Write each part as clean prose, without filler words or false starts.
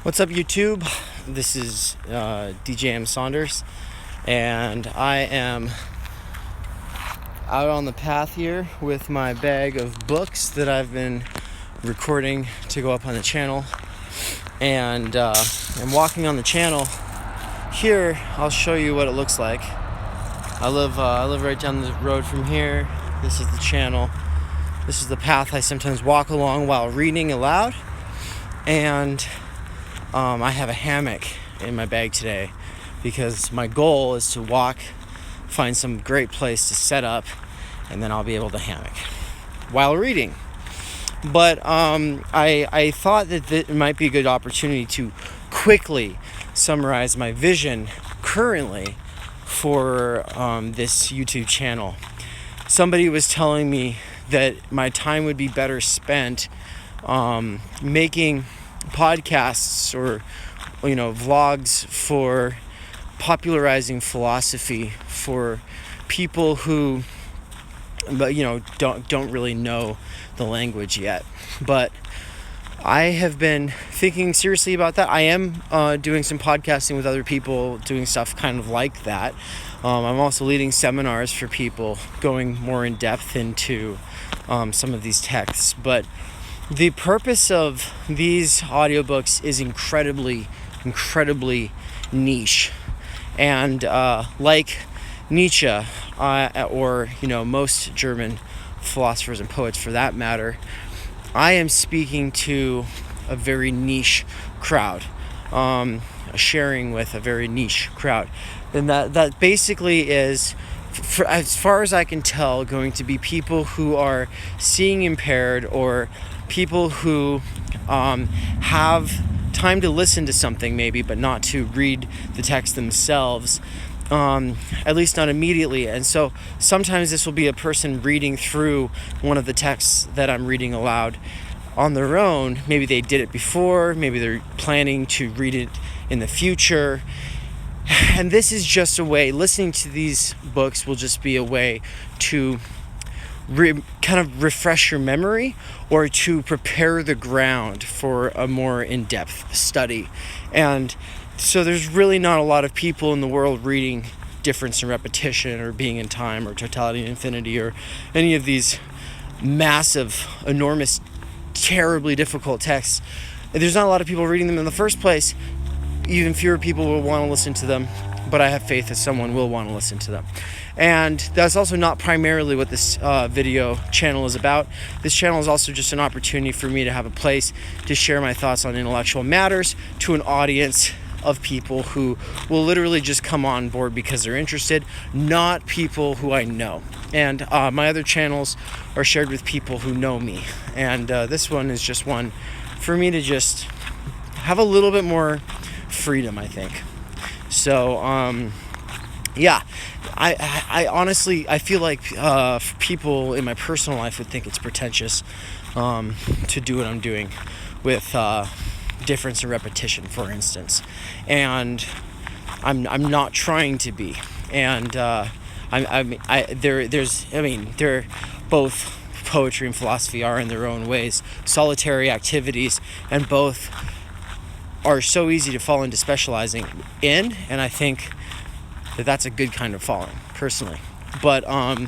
What's up, YouTube? This is DJ M. Saunders, and I am out on the path here with my bag of books that I've been recording to go up on the channel. And I'm walking on the channel. Here, I'll show you what it looks like. I live right down the road from here. This is the channel. This is the path I sometimes walk along while reading aloud. And I have a hammock in my bag today because my goal is to find some great place to set up, and then I'll be able to hammock while reading. But I thought that it might be a good opportunity to quickly summarize my vision currently for this YouTube channel. Somebody was telling me that my time would be better spent making podcasts or vlogs for popularizing philosophy for people who don't really know the language yet. But I have been thinking seriously about that. I am doing some podcasting with other people, doing stuff kind of like that. I'm also leading seminars for people, going more in depth into some of these texts. But the purpose of these audiobooks is incredibly niche. And like Nietzsche, or most German philosophers and poets for that matter, I am speaking to a very niche crowd, sharing with a very niche crowd. And that basically is, for as far as I can tell, going to be people who are seeing impaired, or people who have time to listen to something maybe, but not to read the text themselves, at least not immediately. And so sometimes this will be a person reading through one of the texts that I'm reading aloud on their own. Maybe they did it before, maybe they're planning to read it in the future. And this is just a way, listening to these books will just be a way to kind of refresh your memory, or to prepare the ground for a more in-depth study. And so there's really not a lot of people in the world reading Difference and Repetition, or Being in Time, or Totality and Infinity, or any of these massive, enormous, terribly difficult texts. There's not a lot of people reading them in the first place. Even fewer people will want to listen to them, but I have faith that someone will want to listen to them. And that's also not primarily what this video channel is about. This channel is also just an opportunity for me to have a place to share my thoughts on intellectual matters to an audience of people who will literally just come on board because they're interested, not people who I know. And my other channels are shared with people who know me. And this one is just one for me to just have a little bit more freedom, I think. So, yeah, I honestly, I feel like people in my personal life would think it's pretentious to do what I'm doing with Difference and Repetition, for instance. And I'm not trying to be. And they're both, poetry and philosophy are in their own ways solitary activities, and both are so easy to fall into specializing in, and I think that that's a good kind of falling, personally. But I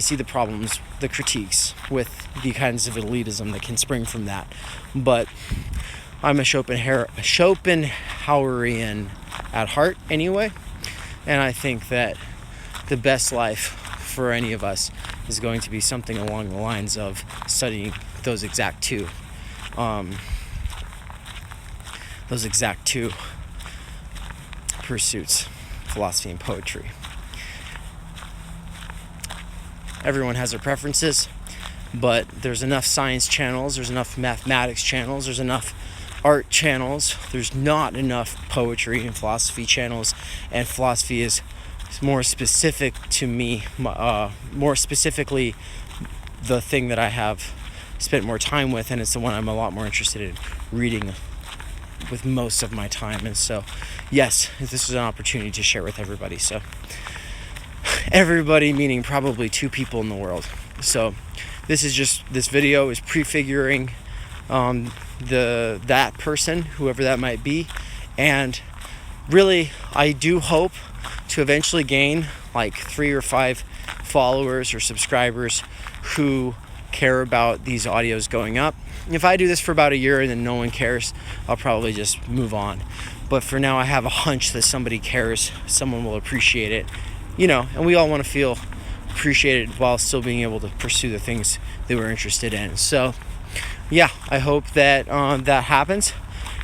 see the problems, the critiques with the kinds of elitism that can spring from that. But I'm a Schopenhauerian at heart anyway, and I think that the best life for any of us is going to be something along the lines of studying those exact two pursuits, philosophy and poetry. Everyone has their preferences, but there's enough science channels, there's enough mathematics channels, there's enough art channels. There's not enough poetry and philosophy channels, and philosophy is more specific to me, more specifically the thing that I have spent more time with, and it's the one I'm a lot more interested in reading with most of my time. And so, yes, this is an opportunity to share with everybody. So, everybody meaning probably 2 people in the world. So, this video is prefiguring that person, whoever that might be. And really, I do hope to eventually gain like 3 or 5 followers or subscribers who care about these audios going up. If I do this for about a year and then no one cares, I'll probably just move on. But for now, I have a hunch that somebody cares, someone will appreciate it, and we all want to feel appreciated while still being able to pursue the things that we're interested in. So yeah, I hope that that happens,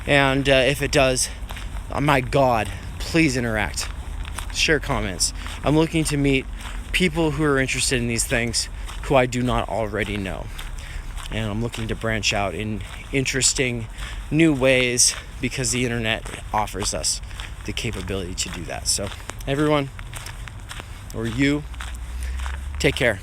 and if it does, my God, please interact, share comments. I'm looking to meet people who are interested in these things who I do not already know, and I'm looking to branch out in interesting new ways because the internet offers us the capability to do that. So everyone, or you, take care.